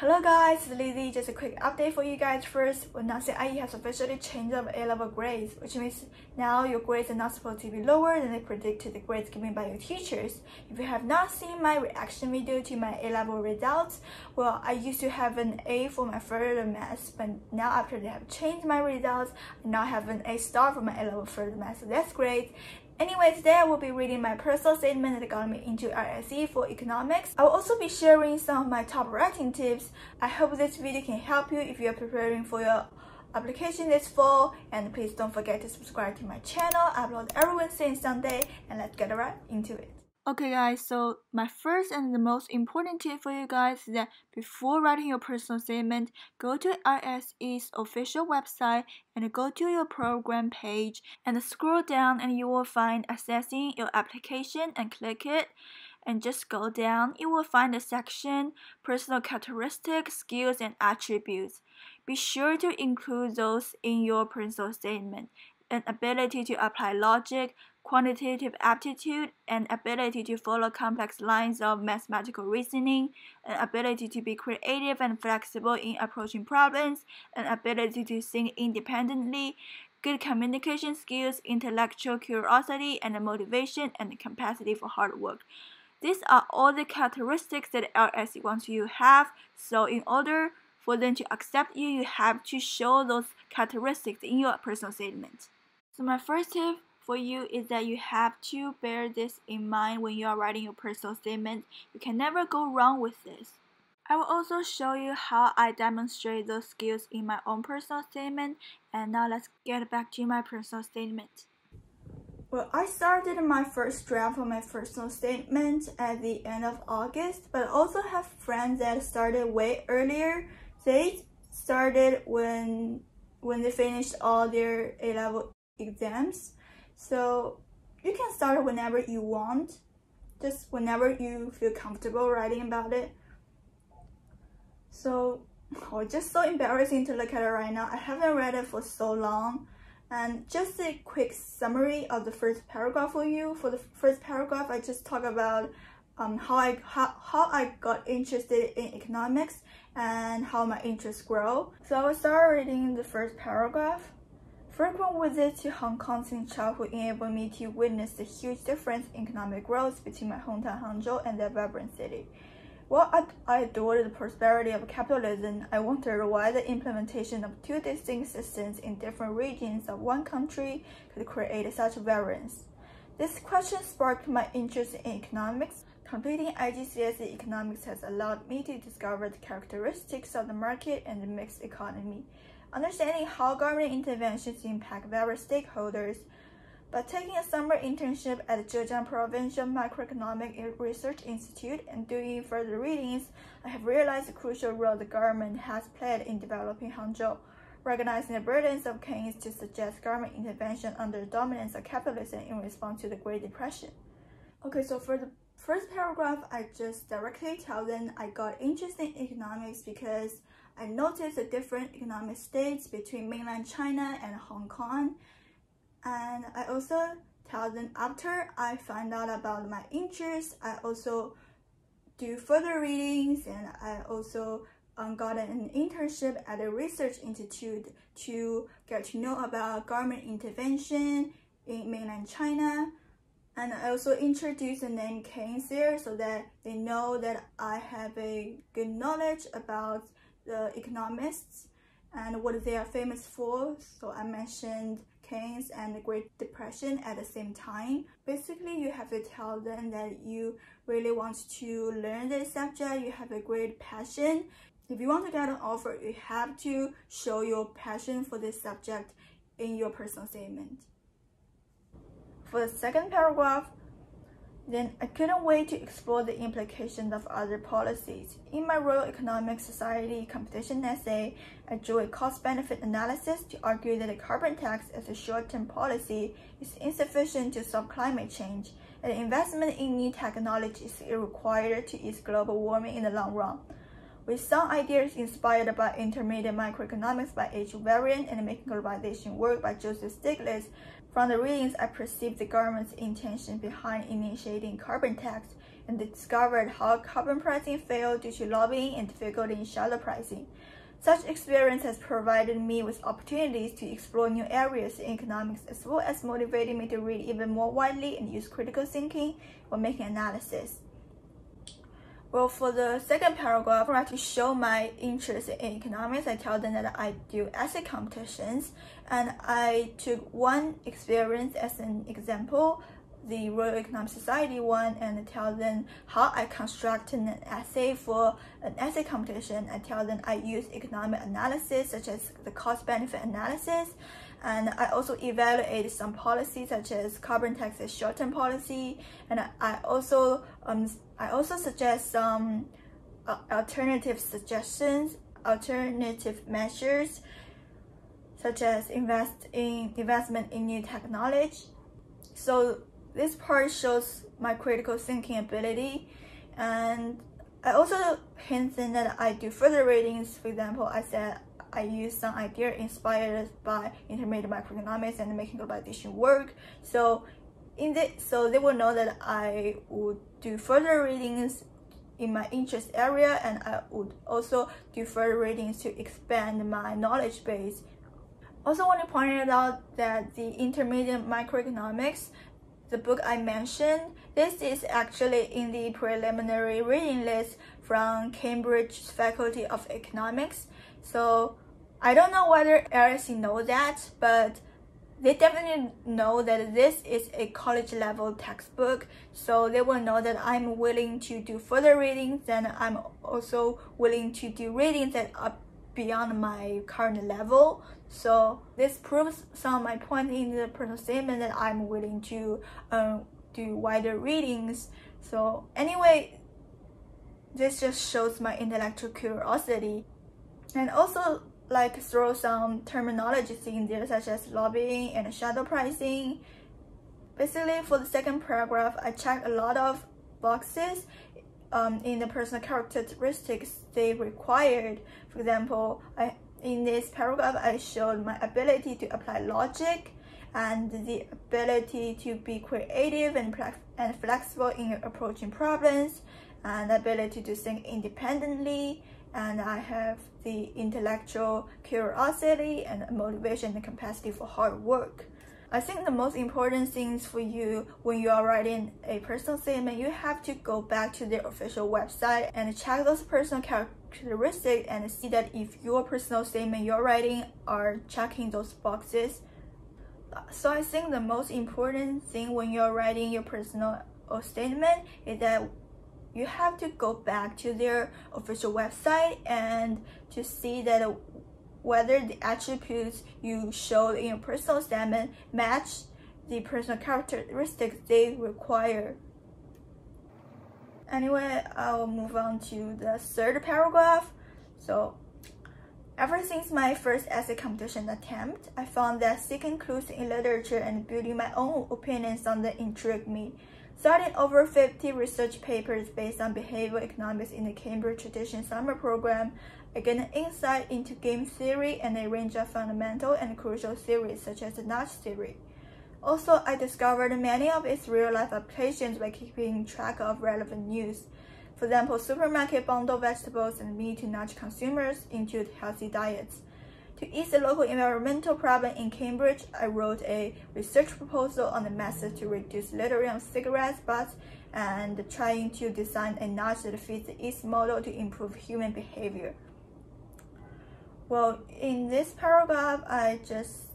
Hello guys, it's Lizzy. Just a quick update for you guys first. Well, now IE has officially changed up A-level grades, which means now your grades are not supposed to be lower than the predicted grades given by your teachers. If you have not seen my reaction video to my A-level results, well, I used to have an A for my further maths, but now after they have changed my results, I now have an A star for my A-level further maths, so that's great. Anyway, today I will be reading my personal statement that got me into LSE for economics. I will also be sharing some of my top writing tips. I hope this video can help you if you are preparing for your application this fall. And please don't forget to subscribe to my channel. I upload every Wednesday and Sunday, and let's get right into it. Okay guys, so my first and the most important tip for you guys is that before writing your personal statement, go to LSE's official website and go to your program page and scroll down and you will find accessing your application and click it. And just go down, you will find the section personal characteristics, skills and attributes. Be sure to include those in your personal statement. An ability to apply logic, quantitative aptitude, and ability to follow complex lines of mathematical reasoning, an ability to be creative and flexible in approaching problems, an ability to think independently, good communication skills, intellectual curiosity, and motivation and capacity for hard work. These are all the characteristics that LSE wants you to have, so in order for them to accept you, you have to show those characteristics in your personal statement. So my first tip for you is that you have to bear this in mind when you are writing your personal statement. You can never go wrong with this. I will also show you how I demonstrate those skills in my own personal statement. And now let's get back to my personal statement. Well, I started my first draft of my personal statement at the end of August, but I also have friends that started way earlier. They started when they finished all their A-level exams. So you can start whenever you want, just whenever you feel comfortable writing about it. So, just so embarrassing to look at it right now. I haven't read it for so long. And just a quick summary of the first paragraph for you. For the first paragraph, I just talk about how I got interested in economics and how my interests grow. So I will start reading the first paragraph. Frequent visits to Hong Kong since childhood enabled me to witness the huge difference in economic growth between my hometown Hangzhou and that vibrant city. While I adored the prosperity of capitalism, I wondered why the implementation of two distinct systems in different regions of one country could create such variance. This question sparked my interest in economics. Completing IGCSE economics has allowed me to discover the characteristics of the market and the mixed economy, understanding how government interventions impact various stakeholders. By taking a summer internship at the Zhejiang Provincial Microeconomic Research Institute and doing further readings, I have realized the crucial role the government has played in developing Hangzhou. Recognizing the burdens of Keynes to suggest government intervention under the dominance of capitalism in response to the Great Depression. Okay, so for the first paragraph, I just directly tell them I got interested in economics because I noticed the different economic states between mainland China and Hong Kong. And I also tell them after I find out about my interests, I also do further readings, and I also got an internship at a research institute to get to know about government intervention in mainland China. And I also introduce the name Keynes there so that they know that I have a good knowledge about the economists and what they are famous for. So I mentioned Keynes and the Great Depression at the same time. Basically, you have to tell them that you really want to learn this subject, you have a great passion. If you want to get an offer, you have to show your passion for this subject in your personal statement. For the second paragraph, then I couldn't wait to explore the implications of other policies. In my Royal Economic Society competition essay, I drew a cost-benefit analysis to argue that a carbon tax as a short-term policy is insufficient to solve climate change, and investment in new technologies is required to ease global warming in the long run. With some ideas inspired by Intermediate Microeconomics by H. Varian and Making Globalization Work by Joseph Stiglitz, from the readings I perceived the government's intention behind initiating carbon tax and discovered how carbon pricing failed due to lobbying and difficulty in shadow pricing. Such experience has provided me with opportunities to explore new areas in economics, as well as motivating me to read even more widely and use critical thinking when making analysis. Well, for the second paragraph, I try to show my interest in economics. I tell them that I do essay competitions, and I took one experience as an example, the Royal Economic Society one, and I tell them how I constructed an essay for an essay competition. I tell them I use economic analysis such as the cost-benefit analysis, and I also evaluated some policies such as carbon taxes short-term policy, and I also suggest some alternative measures such as investment in new technology. So this part shows my critical thinking ability, and I also hinted that I do further readings. For example, I said I use some idea inspired by intermediate microeconomics and making globalization work. So they will know that I would do further readings in my interest area, and I would also do further readings to expand my knowledge base. Also want to point out that the intermediate microeconomics, the book I mentioned, this is actually in the preliminary reading list from Cambridge's Faculty of Economics. So I don't know whether LSE knows that, but they definitely know that this is a college level textbook. So they will know that I'm willing to do further readings, and I'm also willing to do readings that are beyond my current level. So this proves some of my points in the personal statement that I'm willing to do wider readings. So anyway, this just shows my intellectual curiosity, and also like throw some terminologies in there such as lobbying and shadow pricing. Basically, for the second paragraph, I checked a lot of boxes in the personal characteristics they required. For example, in this paragraph, I showed my ability to apply logic and the ability to be creative and flexible in approaching problems, and the ability to think independently, and I have the intellectual curiosity and motivation and capacity for hard work. I think the most important things for you when you are writing a personal statement, you have to go back to their official website and check those personal characteristics and see that if your personal statement you're writing are checking those boxes. So I think the most important thing when you're writing your personal statement is that you have to go back to their official website and to see that whether the attributes you showed in your personal statement match the personal characteristics they require. Anyway, I will move on to the third paragraph. So, ever since my first essay competition attempt, I found that seeking clues in literature and building my own opinions on them intrigued me. Studying over 50 research papers based on behavioral economics in the Cambridge Tradition Summer Program, I gained an insight into game theory and a range of fundamental and crucial theories such as the nudge theory. Also, I discovered many of its real-life applications by keeping track of relevant news. For example, supermarket bundle vegetables and meat to nudge consumers into healthy diets. To ease the local environmental problem in Cambridge, I wrote a research proposal on the methods to reduce littering of cigarette butts and trying to design a nudge that fits the EAST model to improve human behavior. Well, in this paragraph, I just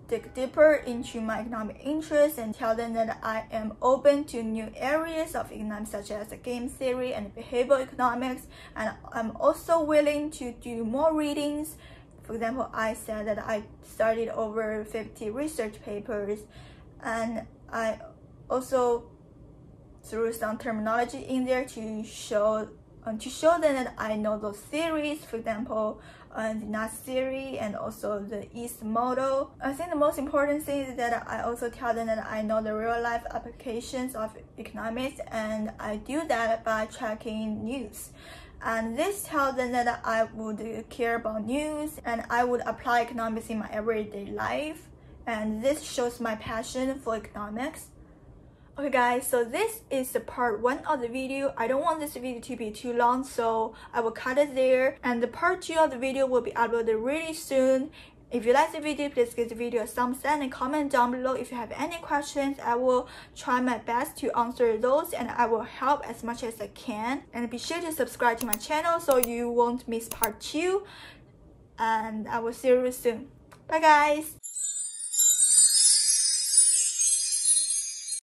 dig deeper into my economic interests and tell them that I am open to new areas of economics such as game theory and behavioral economics, and I'm also willing to do more readings. For example, I said that I studied over 50 research papers, and I also threw some terminology in there to show them that I know those theories. For example, the nudge theory and also the EAST model. I think the most important thing is that I also tell them that I know the real-life applications of economics, and I do that by tracking news. And this tells them that I would care about news and I would apply economics in my everyday life. And this shows my passion for economics. Okay guys, so this is the part 1 of the video. I don't want this video to be too long, so I will cut it there. And the part 2 of the video will be uploaded really soon. If you like the video, please give the video a thumbs up and comment down below if you have any questions. I will try my best to answer those and I will help as much as I can. And be sure to subscribe to my channel so you won't miss part 2. And I will see you soon. Bye guys!